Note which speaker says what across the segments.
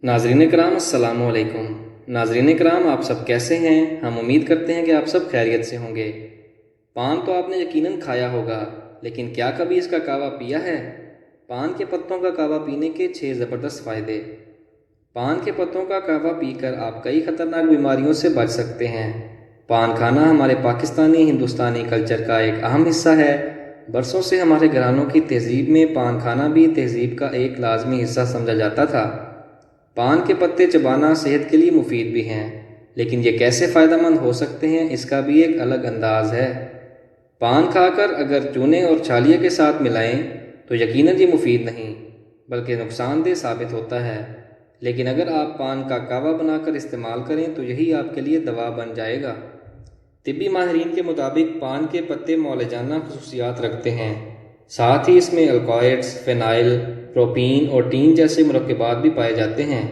Speaker 1: नाजरीन कराम अस्सलाम वालेकुम। नाजरीन कराम, आप सब कैसे हैं? हम उम्मीद करते हैं कि आप सब खैरियत से होंगे। पान तो आपने यकीनन खाया होगा, लेकिन क्या कभी इसका कहवा पिया है? पान के पत्तों का कहवा पीने के 6 ज़बरदस्त फ़ायदे। पान के पत्तों का कहवा पीकर आप कई ख़तरनाक बीमारियों से बच सकते हैं। पान खाना हमारे पाकिस्तानी हिंदुस्तानी कल्चर का एक अहम हिस्सा है। बरसों से हमारे घरानों की तहज़ीब में पान खाना भी तहज़ीब का एक लाजमी हिस्सा समझा जाता था। पान के पत्ते चबाना सेहत के लिए मुफीद भी हैं, लेकिन ये कैसे फ़ायदेमंद हो सकते हैं, इसका भी एक अलग अंदाज है। पान खाकर अगर चूने और छालिये के साथ मिलाएं तो यकीनन ये मुफीद नहीं बल्कि नुकसानदेह साबित होता है, लेकिन अगर आप पान का कहवा बनाकर इस्तेमाल करें तो यही आपके लिए दवा बन जाएगा। तिब्बी माहिरीन के मुताबिक पान के पत्ते मौलजाना खसूसियात रखते हैं, साथ ही इसमें अल्कॉइड्स, फेनाइल, प्रोपीन और टीन जैसे मुरक्कबात भी पाए जाते हैं।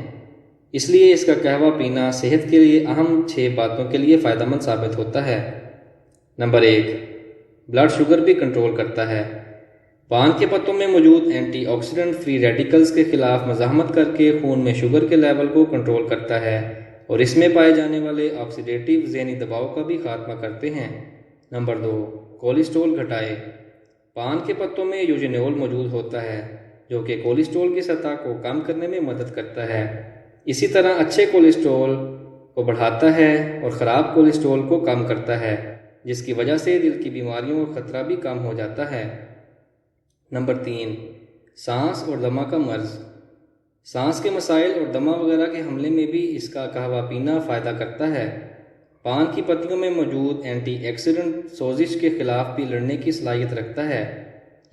Speaker 1: इसलिए इसका कहवा पीना सेहत के लिए अहम 6 बातों के लिए फ़ायदेमंद साबित होता है। नंबर 1, ब्लड शुगर भी कंट्रोल करता है। पान के पत्तों में मौजूद एंटीऑक्सीडेंट फ्री रेडिकल्स के खिलाफ मज़ाहमत करके खून में शुगर के लेवल को कंट्रोल करता है और इसमें पाए जाने वाले ऑक्सीडेटिव ज़हनी दबाव का भी खात्मा करते हैं। नंबर 2, कोलेस्ट्रॉल घटाए। पान के पत्तों में यूजेनोल मौजूद होता है जो कि कोलेस्ट्रॉल की सतह को कम करने में मदद करता है। इसी तरह अच्छे कोलेस्ट्रॉल को बढ़ाता है और ख़राब कोलेस्ट्रॉल को कम करता है, जिसकी वजह से दिल की बीमारियों का ख़तरा भी कम हो जाता है। नंबर 3, सांस और दमा का मर्ज़। सांस के मसाइल और दमा वगैरह के हमले में भी इसका कहवा पीना फ़ायदा करता है। पान की पत्तियों में मौजूद एंटीऑक्सीडेंट सोजिश के खिलाफ भी लड़ने की सलाहियत रखता है।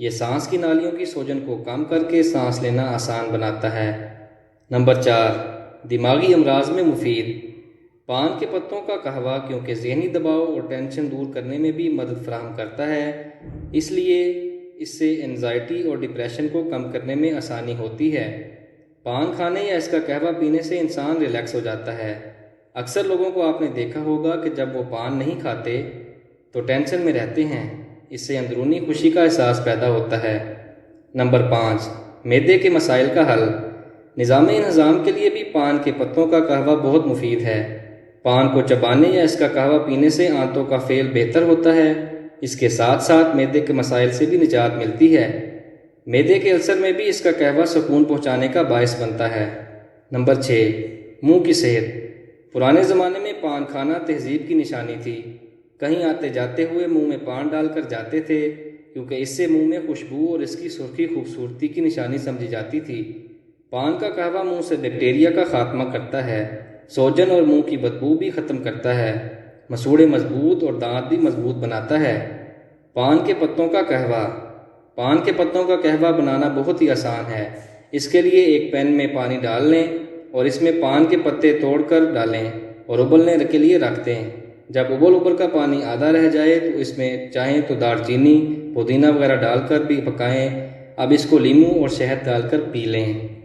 Speaker 1: ये सांस की नालियों की सूजन को कम करके सांस लेना आसान बनाता है। नंबर 4, दिमागी अमराज में मुफीद। पान के पत्तों का कहवा क्योंकि ज़हनी दबाव और टेंशन दूर करने में भी मदद फराहम करता है, इसलिए इससे एंजाइटी और डिप्रेशन को कम करने में आसानी होती है। पान खाने या इसका कहवा पीने से इंसान रिलैक्स हो जाता है। अक्सर लोगों को आपने देखा होगा कि जब वो पान नहीं खाते तो टेंशन में रहते हैं। इससे अंदरूनी खुशी का एहसास पैदा होता है। नंबर 5, मैदे के मसाइल का हल। निज़ाम इंतज़ाम के लिए भी पान के पत्तों का कहवा बहुत मुफीद है। पान को चबाने या इसका कहवा पीने से आंतों का फेल बेहतर होता है। इसके साथ साथ मैदे के मसाइल से भी निजात मिलती है। मैदे के अल्सर में भी इसका कहवा सुकून पहुँचाने का बायस बनता है। नंबर 6, मुँह की सेहत। पुराने ज़माने में पान खाना तहज़ीब की निशानी थी। कहीं आते जाते हुए मुंह में पान डालकर जाते थे, क्योंकि इससे मुंह में खुशबू और इसकी सुर्खी खूबसूरती की निशानी समझी जाती थी। पान का कहवा मुंह से बैक्टीरिया का खात्मा करता है, सोजन और मुंह की बदबू भी ख़त्म करता है, मसूड़े मजबूत और दांत भी मजबूत बनाता है। पान के पत्तों का कहवा। पान के पत्तों का कहवा बनाना बहुत ही आसान है। इसके लिए एक पैन में पानी डाल लें और इसमें पान के पत्ते तोड़कर डालें और उबलने के लिए रख दें। जब उबल का पानी आधा रह जाए तो इसमें चाहें तो दालचीनी, पुदीना वगैरह डालकर भी पकाएं। अब इसको लीमू और शहद डालकर पी लें।